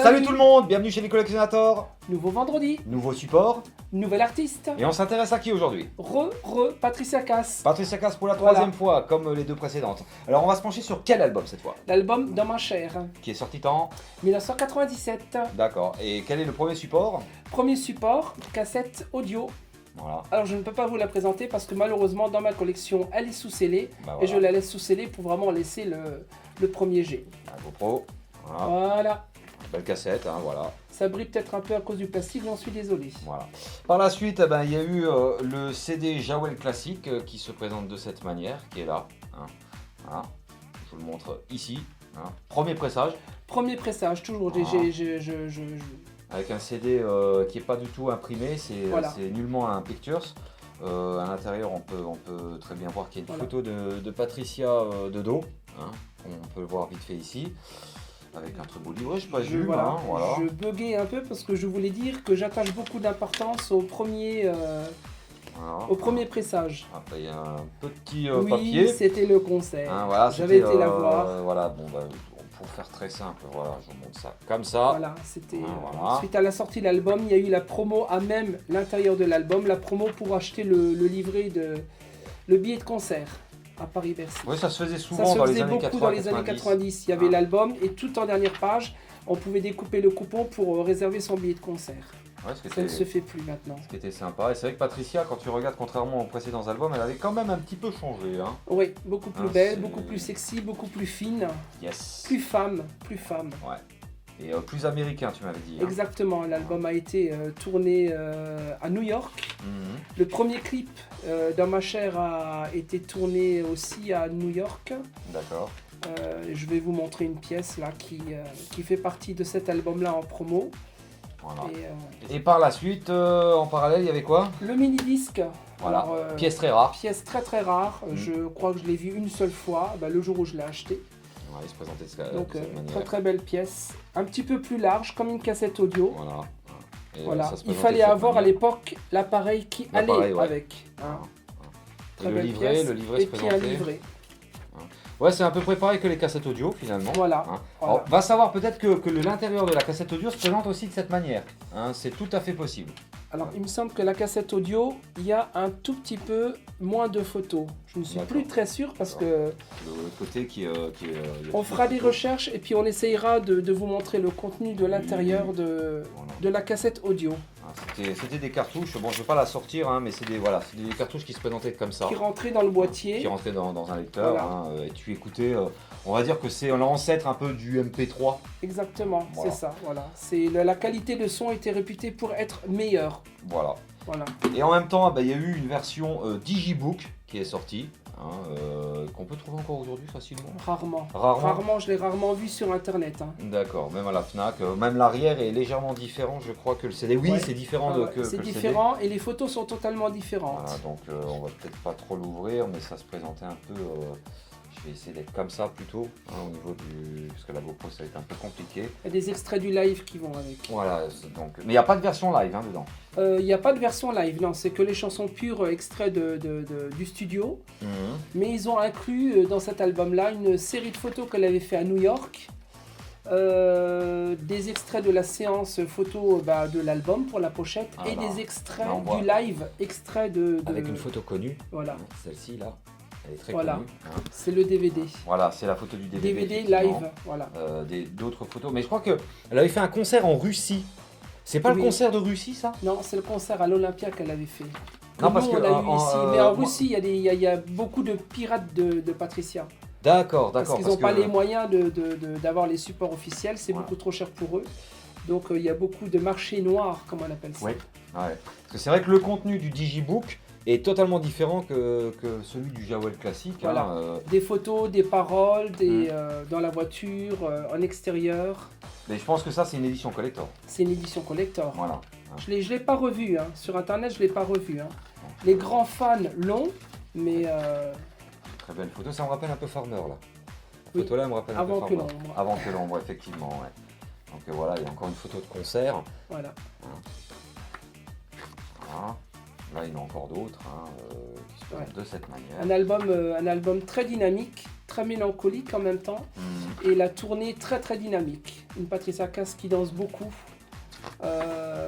Salut tout le monde, bienvenue chez les collectionnateurs. Nouveau vendredi, Nouveau support. nouvel artiste. Et on s'intéresse à qui aujourd'hui? Patricia Cass. Patricia Cass pour la Voilà. troisième fois, comme les deux précédentes. Alors on va se pencher sur quel album cette fois? L'album Dans ma chair, Qui est sorti en... 1997. D'accord. Et quel est le premier support? Premier support, cassette audio. Voilà. Alors je ne peux pas vous la présenter parce que malheureusement dans ma collection elle est sous scellée. Bah, Et voilà. je la laisse sous scellée pour vraiment laisser le premier jet. Un GoPro. Voilà. Voilà. Belle cassette, hein, voilà. Ça brille peut-être un peu à cause du plastique, j'en suis désolé. Voilà. Par la suite, eh ben, il y a eu le CD Jawel Classic qui se présente de cette manière, qui est là. Hein. Voilà. Je vous le montre ici. Hein. Premier pressage. Premier pressage, toujours. Avec un CD qui n'est pas du tout imprimé, c'est Voilà. nullement un Pictures. À l'intérieur, on peut très bien voir qu'il y a une Voilà. photo de Patricia de dos. Hein. On peut le voir vite fait ici. Avec un très beau livret, je pas vu. Voilà. Hein, voilà. Je buguais un peu parce que je voulais dire que j'attache beaucoup d'importance au premier Voilà. pressage. Après, il y a un petit Oui, papier. c'était le concert. Hein, voilà, J'avais c'était, été la voir. Voilà, bon, bah, pour faire très simple, voilà, je vous montre ça comme ça. Voilà, c'était Voilà. suite à la sortie de l'album, il y a eu la promo à même l'intérieur de l'album, la promo pour acheter le livret le billet de concert à Paris-Bercy. Oui, ça se faisait Ça souvent se dans les faisait années beaucoup 80, dans les années 90. Il y avait Ah. l'album et tout en dernière page, on pouvait découper le coupon pour réserver son billet de concert. Ouais, ce qui Ça ne était- se fait plus maintenant. ce qui était sympa. Et c'est vrai que Patricia, quand tu regardes, contrairement aux précédents albums, elle avait quand même un petit peu changé. Hein. Oui, beaucoup plus Ah, belle, c'est- beaucoup plus sexy, beaucoup plus fine, Yes. plus femme, plus femme. Ouais. Et plus américain, tu m'avais dit. Hein. Exactement, l'album a été tourné à New York. Mhm. Le premier clip Dans ma chair a été tourné aussi à New York. D'accord. Je vais vous montrer une pièce là qui fait partie de cet album-là en promo. Voilà. Et, Et par la suite, en parallèle, il y avait quoi? le mini-disque, Voilà. alors, Pièce très rare. pièce très très rare. Mhm. Je crois que je l'ai vu une seule fois, le jour où je l'ai acheté. Ouais, il se présentait Donc de cette manière. très très belle pièce, un petit peu plus large comme une cassette audio. Voilà. Et, Voilà. ça se Il présentait fallait de cette avoir à manière. l'époque l'appareil qui allait L'appareil, ouais. avec. Hein. Et Très le belle livret, pièce. le livret Et se puis un présentait. livret. Ouais, c'est à peu près pareil que les cassettes audio finalement. Voilà. Hein. Voilà. Alors, va savoir peut-être que l'intérieur de la cassette audio se présente aussi de cette manière. Hein, c'est tout à fait possible. Alors, il me semble que la cassette audio, il y a un tout petit peu moins de photos. Je ne suis D'accord. plus très sûr parce que Le côté qui est. on fera des recherches et puis on essayera de vous montrer le contenu de l'intérieur Voilà. de la cassette audio Ah, c'était des cartouches. Bon, je ne vais pas la sortir, hein, mais c'est des cartouches qui se présentaient comme ça. qui rentrait dans le Qui boîtier. rentraient dans un lecteur. Voilà. Hein, et tu écoutais. On va dire que c'est l'ancêtre un peu du MP3. Exactement, Voilà. c'est ça. Voilà. La qualité de son était réputée pour être meilleure. Voilà. Voilà. Et en même temps, il y a eu une version Digibook qui est sortie. Hein, qu'on peut trouver encore aujourd'hui facilement. Rarement. Rarement. Je l'ai rarement vu sur internet. Hein. D'accord, même à la FNAC, même l'arrière est légèrement différent, je crois que le CD. Oui, Ouais. c'est différent Ah ouais, que c'est le CD. différent et les photos sont totalement différentes. Voilà, donc on va peut-être pas trop l'ouvrir, mais ça se présentait un peu. Je vais essayer d'être comme ça plutôt, hein, au niveau du. Parce que la GoPro ça va être un peu compliqué. Il y a des extraits du live qui vont avec. Voilà, donc. Mais il n'y a pas de version live hein, dedans. Il n'y a pas de version live, non, c'est que les chansons pures extraits du studio. Mais ils ont inclus dans cet album-là une série de photos qu'elle avait fait à New York. Des extraits de la séance photo de l'album pour la pochette Ah et là, des extraits là, on voit. du live, extraits de... Avec une photo connue. Voilà, Celle-ci là, elle est très Voilà. connue. Hein. c'est le DVD. Voilà, c'est la photo du DVD. DVD effectivement. live, voilà. D'autres photos. Mais je crois qu'elle avait fait un concert en Russie. C'est pas Oui. le concert de Russie, ça? Non, c'est le concert à l'Olympia qu'elle avait fait. Non, Nous, parce que on l'a eu ici. Mais en moi- Russie, il y a beaucoup de pirates de Patricia. D'accord, Parce d'accord. qu'ils n'ont pas que- les moyens d'avoir les supports officiels, c'est Ouais. beaucoup trop cher pour eux. Donc il y a beaucoup de marché noir, comme on appelle ça. Oui. Ouais. Parce que c'est vrai que le contenu du Digibook est totalement différent que celui du Jawel classique. Voilà. Hein, Des photos, des paroles, Mm. dans la voiture, en extérieur. mais je pense que ça, c'est une édition collector. C'est une édition collector. Voilà. Je l'ai pas revu, hein. Sur internet je l'ai pas revu. Hein. Les grands fans l'ont, mais Très belle photo. Ça me rappelle un peu Farmer, là. La Oui. photo là me rappelle un Avant peu que Farmer. l'ombre. Avant que l'ombre, effectivement. Ouais. Donc voilà, il y a encore une photo de concert. voilà. Voilà. Là, il y en a encore d'autres hein, qui se présentent de cette manière. Un album très dynamique, très mélancolique en même temps. Mhm. et la tournée très très dynamique. Une Patricia Cass qui danse beaucoup,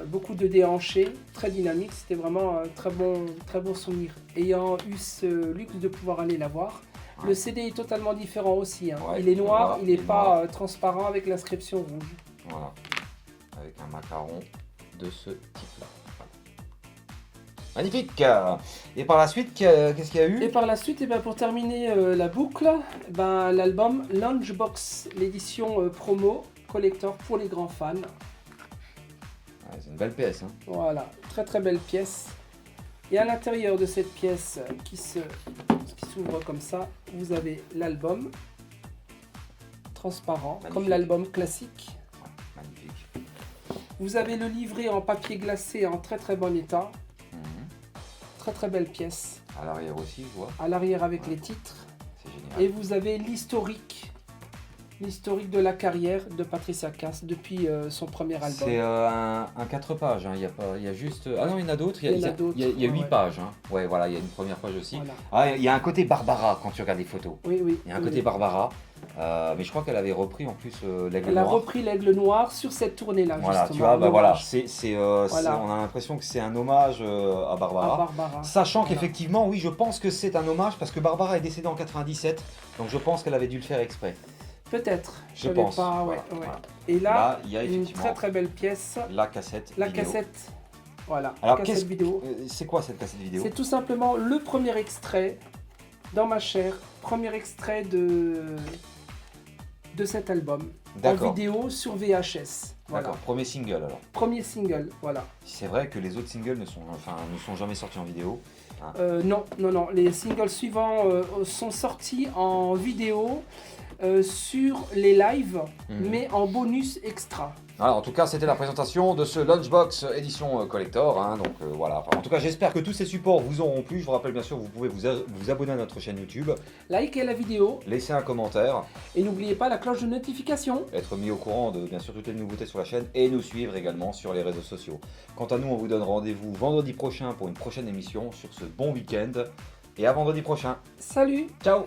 beaucoup de déhanchés, très dynamique. C'était vraiment un très bon souvenir. Ayant eu ce luxe de pouvoir aller la voir. Ouais. Le CD est totalement différent aussi. Hein. Ouais, il est noir, voilà, il n'est pas transparent avec l'inscription rouge. Voilà, avec un macaron de ce type-là. Magnifique. Et par la suite, qu'est-ce qu'il y a eu? Et par la suite, pour terminer la boucle, l'album Lunchbox, l'édition promo collector pour les grands fans. Ouais, c'est une belle pièce. Hein. Voilà, très très belle pièce. Et à l'intérieur de cette pièce qui s'ouvre comme ça, vous avez l'album transparent, Magnifique. comme l'album classique. Ouais, magnifique. Vous avez le livret en papier glacé en très très bon état. Très très belle pièce. À l'arrière aussi, je vois. À l'arrière avec les titres. C'est génial. Et vous avez l'historique de la carrière de Patricia Cass depuis son premier album. C'est un 4 pages, hein. Il y a juste... Ah non, il y en a d'autres. Il y a d'autres, 8 ouais. pages. Hein. Ouais, voilà, il y a une première page aussi. Voilà. Ah, il y a un côté Barbara quand tu regardes les photos. Oui, oui. Il y a un côté Barbara. Mais je crois qu'elle avait repris en plus l'aigle Elle a noir. repris l'aigle noir sur cette tournée-là, Voilà, justement. tu vois, bah voilà, Voilà. on a l'impression que c'est un hommage à Barbara. À Barbara. Sachant Voilà. qu'effectivement, oui, je pense que c'est un hommage parce que Barbara est décédée en 97, donc je pense qu'elle avait dû le faire exprès. Peut-être. Je savais pense. Pas, ouais, Voilà, ouais. voilà. Et là, il y a une effectivement très très belle pièce. la cassette La vidéo. cassette. Voilà. Alors, cassette vidéo. c'est quoi cette cassette vidéo? C'est tout simplement le premier extrait dans ma chair. Premier extrait de cet album. En D'accord. vidéo sur VHS. Voilà. D'accord, premier single alors. Premier single, voilà. C'est vrai que les autres singles ne sont jamais sortis en vidéo. Non. Les singles suivants sont sortis en vidéo sur les lives, mais en bonus extra. Alors, en tout cas, c'était la présentation de ce Lunchbox édition collector. Hein, donc voilà. Enfin, en tout cas, j'espère que tous ces supports vous auront plu. Je vous rappelle bien sûr, vous pouvez vous abonner à notre chaîne YouTube, Likez la vidéo laisser un commentaire, et n'oubliez pas la cloche de notification. être mis au courant de bien sûr toutes les nouveautés sur la chaîne et nous suivre également sur les réseaux sociaux. Quant à nous, on vous donne rendez-vous vendredi prochain pour une prochaine émission. Sur ce, bon week-end et à vendredi prochain. Salut! Ciao!